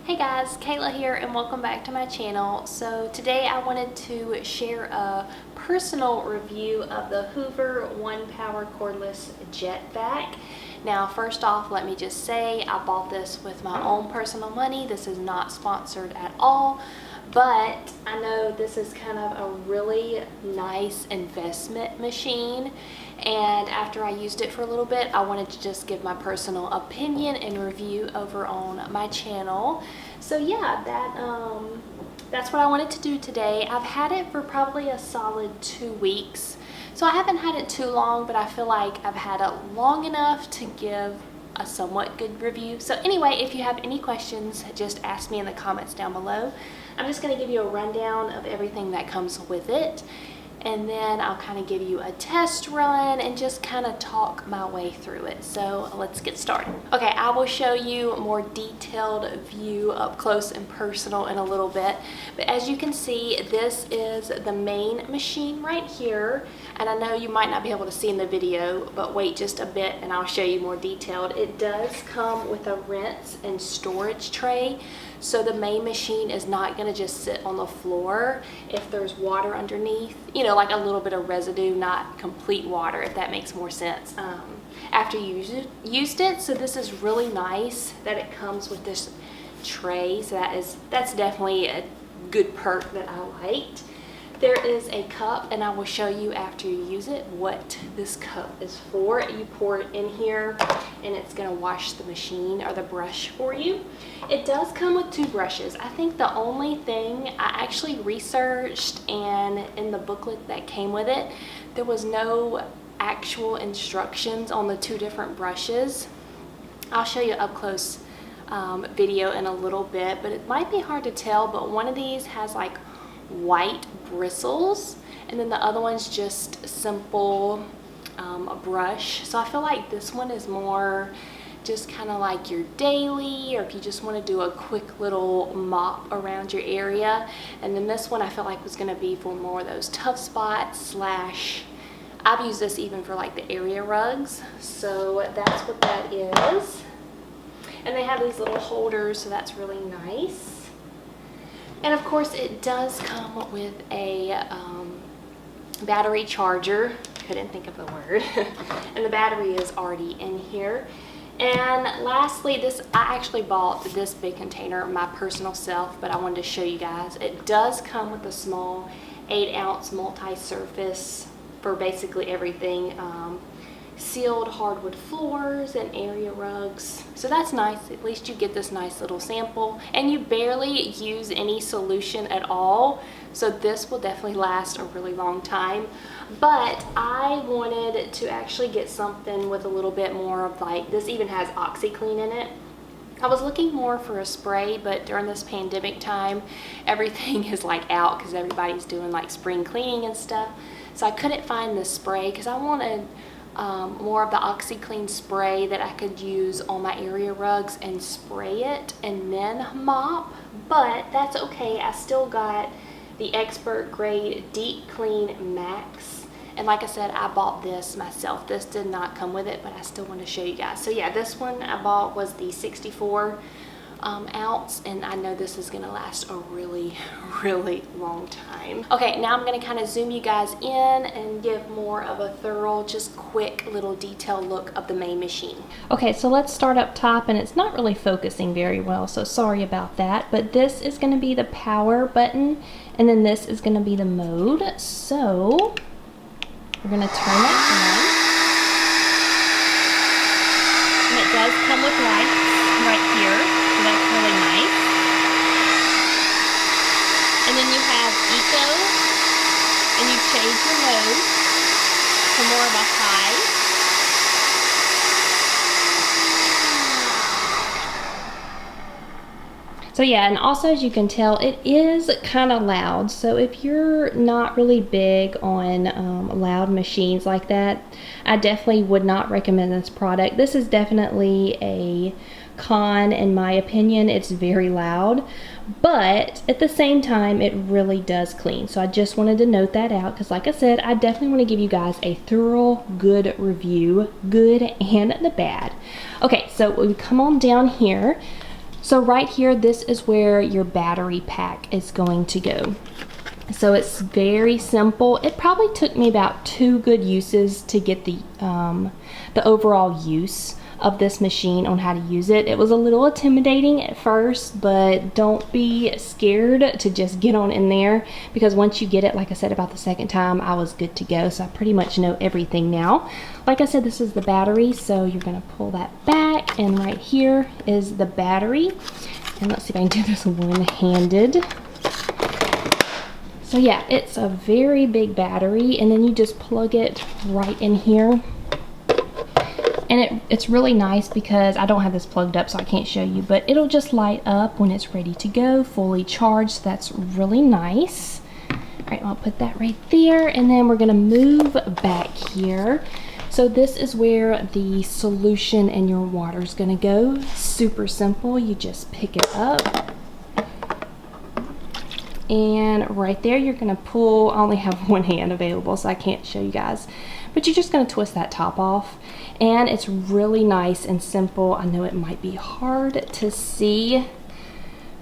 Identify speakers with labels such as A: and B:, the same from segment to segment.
A: Hey guys, Kayla here and welcome back to my channel. So today I wanted to share a personal review of the Hoover ONEPOWER Cordless Jet Vac. Now first off, let me just say I bought this with my own personal money. This is not sponsored at all, but I know this is kind of a really nice investment machine, and after I used it for a little bit, I wanted to just give my personal opinion and review over on my channel. So yeah, that's what I wanted to do today. I've had it for probably a solid 2 weeks, so I haven't had it too long, but I feel like I've had it long enough to give a somewhat good review. So anyway, if you have any questions, just ask me in the comments down below. I'm just going to give you a rundown of everything that comes with it, and then I'll kind of give you a test run and just kind of talk my way through it. So let's get started. Okay, I will show you a more detailed view up close and personal in a little bit, but as you can see, this is the main machine right here, and I know you might not be able to see in the video, but wait just a bit and I'll show you more detailed. It does come with a rinse and storage tray, so the main machine is not going to just sit on the floor if there's water underneath, you know, like a little bit of residue, not complete water, if that makes more sense, after you used it. So this is really nice that it comes with this tray, so that's definitely a good perk that I liked. There is a cup, and I will show you after you use it what this cup is for. You pour it in here and it's going to wash the machine or the brush for you. It does come with 2 brushes. I think the only thing I actually researched, and in the booklet that came with it, there was no actual instructions on the 2 different brushes. I'll show you up close video in a little bit, but it might be hard to tell, but one of these has like white bristles, and then the other one's just simple a brush. So I feel like this one is more just kind of like your daily, or if you just want to do a quick little mop around your area. And then this one I felt like was going to be for more of those tough spots slash, I've used this even for like the area rugs. So that's what that is. And they have these little holders, so that's really nice. And of course it does come with a battery charger. Couldn't think of the word. And the battery is already in here. And lastly, I actually bought this big container my personal self, but I wanted to show you guys. It does come with a small 8-ounce multi-surface for basically everything. Sealed hardwood floors and area rugs, so that's nice. At least you get this nice little sample, and you barely use any solution at all, so this will definitely last a really long time. But I wanted to actually get something with a little bit more of, like, this even has OxiClean in it. I was looking more for a spray, but during this pandemic time, everything is like out because everybody's doing like spring cleaning and stuff, so I couldn't find the spray because I wanted more of the OxiClean spray that I could use on my area rugs and spray it and then mop. But that's okay, I still got the expert grade Deep Clean Max, and like I said, I bought this myself. This did not come with it, but I still want to show you guys. So yeah, this one I bought was the 64 ounce, and I know this is gonna last a really long time. Okay, now I'm gonna kind of zoom you guys in and give more of a thorough, just quick little detailed look of the main machine. Okay, so let's start up top, and it's not really focusing very well, so sorry about that, but this is going to be the power button, and then this is going to be the mode. So we're going to turn that on, and it does come with lights right here, so that's really nice. And then you have eco, and you change your mode to more of a high. So yeah, and also as you can tell, it is kind of loud. So if you're not really big on loud machines like that, I definitely would not recommend this product. This is definitely a con in my opinion. It's very loud, but at the same time it really does clean. So I just wanted to note that out, because like I said, I definitely want to give you guys a thorough good review, good and the bad. Okay, so we come on down here. So right here, this is where your battery pack is going to go. So it's very simple. It probably took me about 2 good uses to get the overall use of this machine on how to use it. It was a little intimidating at first, but don't be scared to just get on in there, because once you get it, like I said, about the second time, I was good to go. So I pretty much know everything now. Like I said, this is the battery, so you're gonna pull that back, and right here is the battery. And let's see if I can do this one-handed. So yeah, it's a very big battery, and then you just plug it right in here. And it's really nice because I don't have this plugged up, so I can't show you, but it'll just light up when it's ready to go, fully charged. So that's really nice. All right, I'll put that right there, and then we're gonna move back here. So this is where the solution and your water is gonna go. Super simple. You just pick it up, and right there you're gonna pull. I only have one hand available, so I can't show you guys, but you're just gonna twist that top off, and it's really nice and simple. I know it might be hard to see,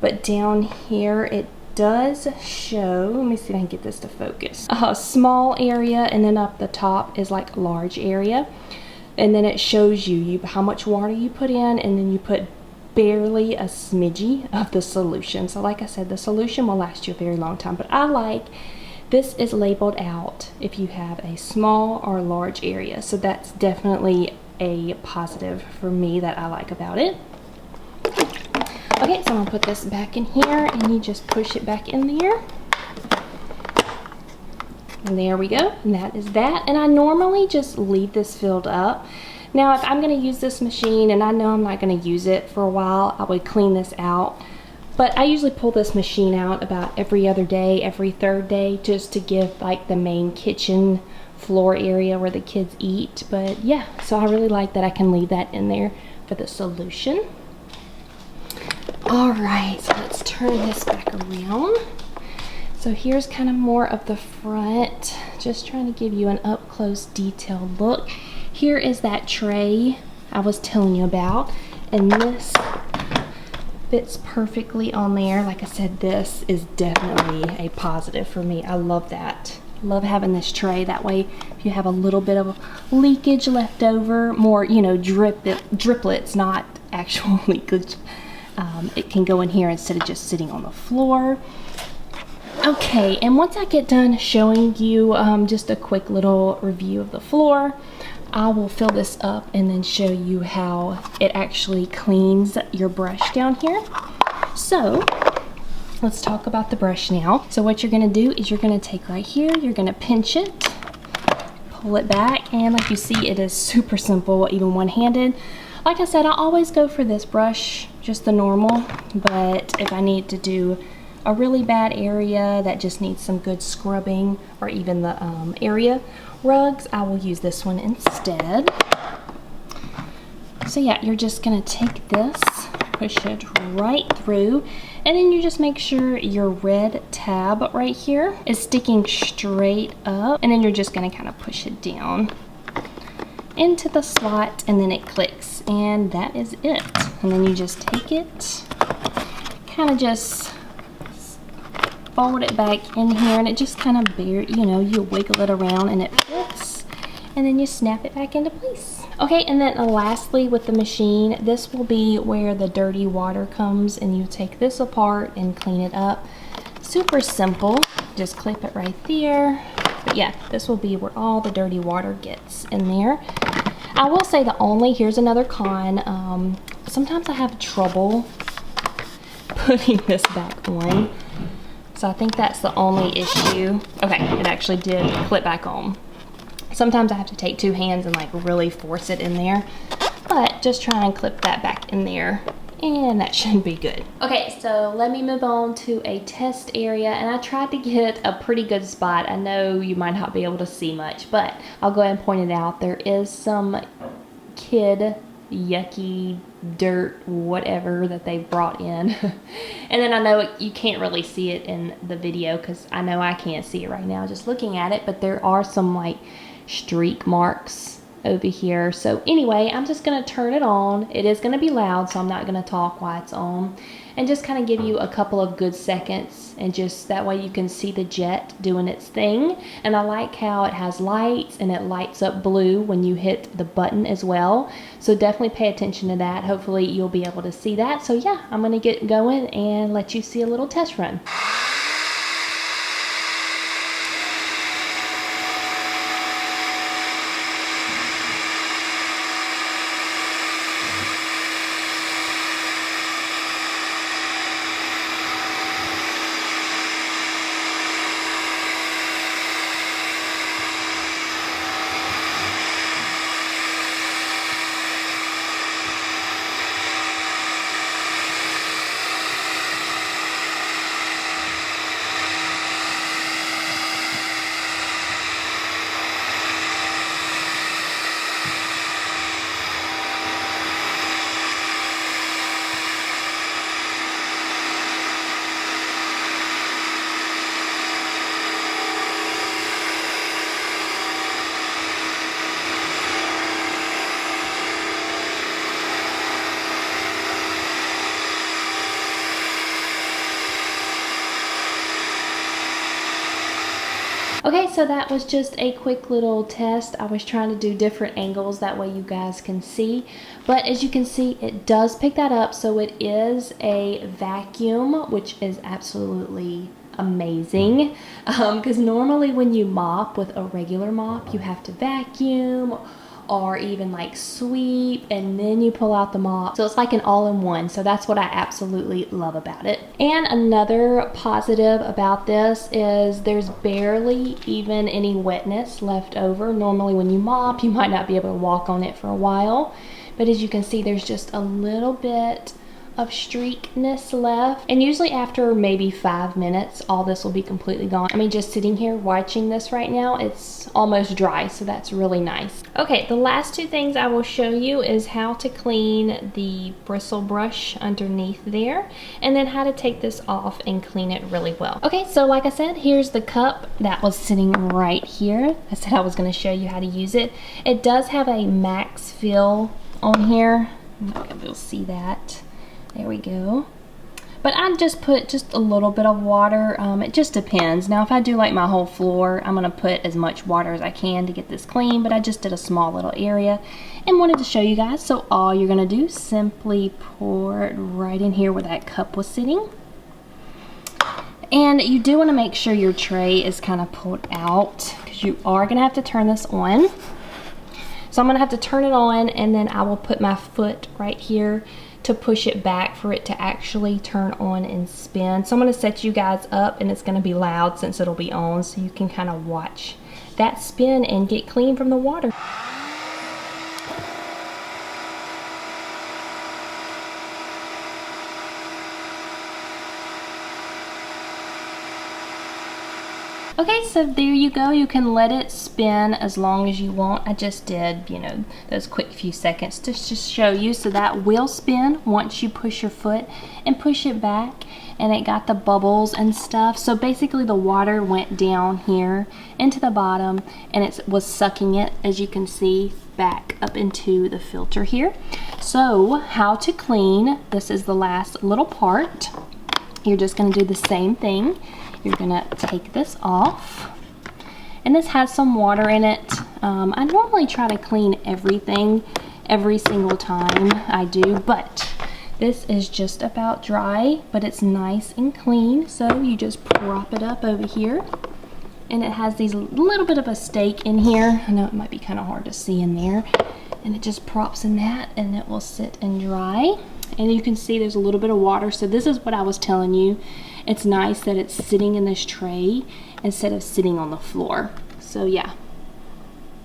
A: but down here it does show, let me see if I can get this to focus, a small area, and then up the top is like large area, and then it shows you how much water you put in, and then you put barely a smidgy of the solution. So like I said, the solution will last you a very long time, but I like this is labeled out if you have a small or large area. So that's definitely a positive for me that I like about it. Okay, so I'm gonna put this back in here, and you just push it back in there. And there we go, and that is that. And I normally just leave this filled up. Now, if I'm gonna use this machine and I know I'm not gonna use it for a while, I would clean this out. But I usually pull this machine out about every other day, every third day, just to give like the main kitchen floor area where the kids eat. But yeah, so I really like that I can leave that in there for the solution. All right, so let's turn this back around. So here's kind of more of the front, just trying to give you an up close detailed look. Here is that tray I was telling you about, and this fits perfectly on there. Like I said, this is definitely a positive for me. I love that. Love having this tray. That way, if you have a little bit of leakage left over, more, you know, driplets, not actual leakage, it can go in here instead of just sitting on the floor. Okay, and once I get done showing you just a quick little review of the floor, I will fill this up and then show you how it actually cleans your brush down here. So let's talk about the brush now. So what you're gonna do is you're gonna take right here, you're gonna pinch it, pull it back, and like you see, it is super simple, even one-handed. Like I said, I always go for this brush, just the normal, but if I need to do a really bad area that just needs some good scrubbing, or even the area rugs, I will use this one instead. So yeah, you're just gonna take this, push it right through, and then you just make sure your red tab right here is sticking straight up, and then you're just gonna kind of push it down into the slot, and then it clicks, and that is it. And then you just take it, kind of just fold it back in here, and it just kind of you wiggle it around and it fits, and then you snap it back into place. Okay, and then lastly with the machine, this will be where the dirty water comes, and you take this apart and clean it up. Super simple, just clip it right there. But yeah, this will be where all the dirty water gets in there. I will say here's another con, sometimes I have trouble putting this back on. So I think that's the only issue. Okay, it actually did clip back on. Sometimes I have to take 2 hands and like really force it in there, but just try and clip that back in there, and that should be good. Okay, so let me move on to a test area, and I tried to get a pretty good spot. I know you might not be able to see much, but I'll go ahead and point it out. There is some kid yucky dirt whatever that they brought in and then I know you can't really see it in the video because I know I can't see it right now just looking at it, but there are some like streak marks over here. So anyway, I'm just gonna turn it on. It is gonna be loud, so I'm not gonna talk while it's on, and just kind of give you a couple of good seconds, and just that way you can see the jet doing its thing. And I like how it has lights and it lights up blue when you hit the button as well. So definitely pay attention to that. Hopefully you'll be able to see that. So yeah, I'm gonna get going and let you see a little test run. Okay, so that was just a quick little test. I was trying to do different angles, that way you guys can see. But as you can see, it does pick that up, so it is a vacuum, which is absolutely amazing. Because normally when you mop with a regular mop, you have to vacuum or even like sweep, and then you pull out the mop. So it's like an all-in-one. So that's what I absolutely love about it. And another positive about this is there's barely even any wetness left over. Normally when you mop, you might not be able to walk on it for a while, but as you can see, there's just a little bit of streakness left, and usually after maybe 5 minutes all this will be completely gone. I mean, just sitting here watching this right now, it's almost dry, so that's really nice. Okay, the last two things I will show you is how to clean the bristle brush underneath there, and then how to take this off and clean it really well. Okay, so like I said, here's the cup that was sitting right here. I said I was going to show you how to use it. It does have a max fill on here. I'm not going to be able to see that. There we go. But I just put just a little bit of water. It just depends. Now if I do like my whole floor, I'm going to put as much water as I can to get this clean, but I just did a small little area and wanted to show you guys. So all you're going to do, simply pour it right in here where that cup was sitting. And you do want to make sure your tray is kind of pulled out, because you are going to have to turn this on. So I'm going to have to turn it on, and then I will put my foot right here to push it back for it to actually turn on and spin. So I'm going to set you guys up, and it's going to be loud since it'll be on, so you can kind of watch that spin and get clean from the water. Okay, so there you go. You can let it spin as long as you want. I just did, you know, those quick few seconds to just show you. So that will spin once you push your foot and push it back, and it got the bubbles and stuff. So basically the water went down here into the bottom, and it was sucking it, as you can see, back up into the filter here. So how to clean, this is the last little part. You're just going to do the same thing. You're gonna take this off, and this has some water in it. I normally try to clean everything every single time I do, but this is just about dry, but it's nice and clean. So you just prop it up over here, and it has these little bit of a stake in here. I know it might be kind of hard to see in there, and it just props in that, and it will sit and dry. And you can see there's a little bit of water. So this is what I was telling you. It's nice that it's sitting in this tray instead of sitting on the floor. So yeah,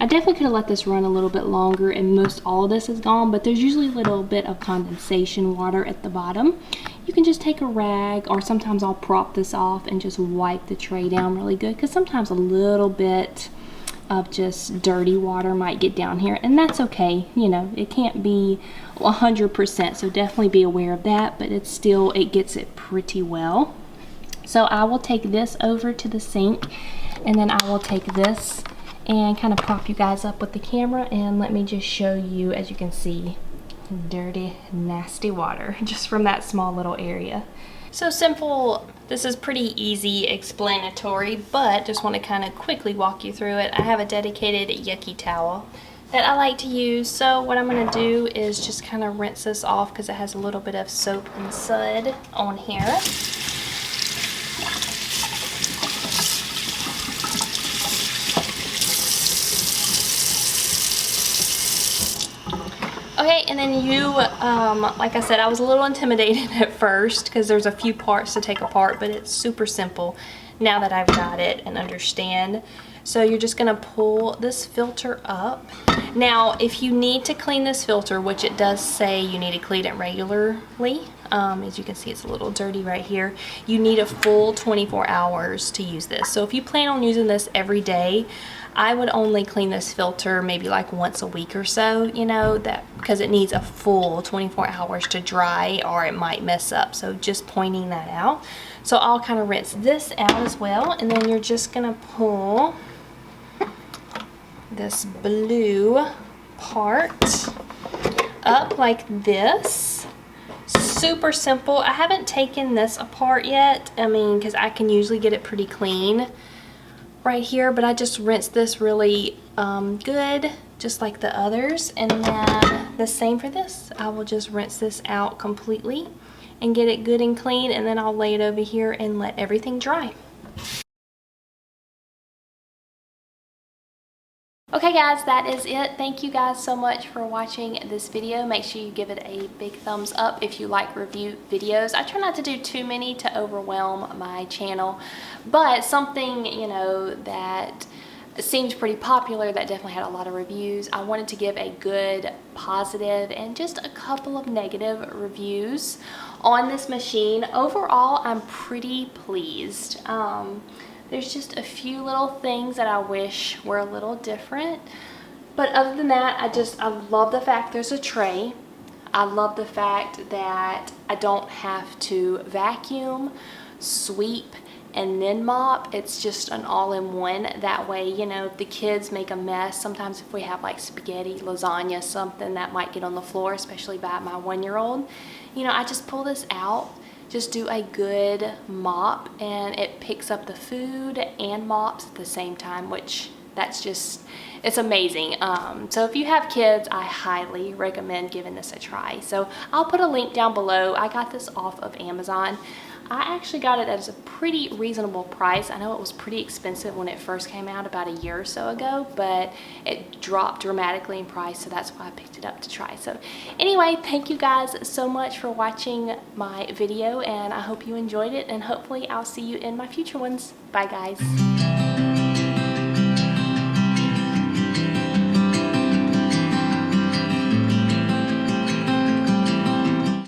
A: I definitely could have let this run a little bit longer, and most all of this is gone, but there's usually a little bit of condensation water at the bottom. You can just take a rag, or sometimes I'll prop this off and just wipe the tray down really good, because sometimes a little bit of just dirty water might get down here, and that's okay. You know, it can't be 100%, so definitely be aware of that, but it's still, it gets it pretty well. So I will take this over to the sink, and then I will take this and kind of prop you guys up with the camera, and let me just show you, as you can see, dirty, nasty water just from that small little area. So simple. This is pretty easy explanatory, but just want to kind of quickly walk you through it. I have a dedicated yucky towel that I like to use. So what I'm going to do is just kind of rinse this off because it has a little bit of soap and sud on here. Okay, and then you, like I said, I was a little intimidated at first because there's a few parts to take apart, but it's super simple now that I've got it and understand. So you're just gonna pull this filter up. Now, if you need to clean this filter, which it does say you need to clean it regularly, as you can see, it's a little dirty right here. You need a full 24 hours to use this. So if you plan on using this every day, I would only clean this filter maybe like once a week or so, you know, that because it needs a full 24 hours to dry or it might mess up. So just pointing that out. So I'll kind of rinse this out as well, and then you're just gonna pull this blue part up like this. Super simple. I haven't taken this apart yet, I mean, because I can usually get it pretty clean right here, but I just rinsed this really good, just like the others. And then the same for this. I will just rinse this out completely and get it good and clean, and then I'll lay it over here and let everything dry. Okay guys, that is it. Thank you guys so much for watching this video. Make sure you give it a big thumbs up if you like review videos. I try not to do too many to overwhelm my channel, but something, you know, that seemed pretty popular that definitely had a lot of reviews, I wanted to give a good, positive, and just a couple of negative reviews on this machine. Overall, I'm pretty pleased. There's just a few little things that I wish were a little different. But other than that, I love the fact there's a tray. I love the fact that I don't have to vacuum, sweep, and then mop. It's just an all-in-one. That way, you know, if the kids make a mess, sometimes if we have like spaghetti, lasagna, something that might get on the floor, especially by my 1-year-old, you know, I just pull this out, just do a good mop, and it picks up the food and mops at the same time, which that's just, it's amazing. So if you have kids, I highly recommend giving this a try. So I'll put a link down below. I got this off of Amazon. I actually got it at a pretty reasonable price. I know it was pretty expensive when it first came out about a year or so ago, but it dropped dramatically in price, so that's why I picked it up to try. So anyway, thank you guys so much for watching my video, and I hope you enjoyed it, and hopefully I'll see you in my future ones. Bye guys.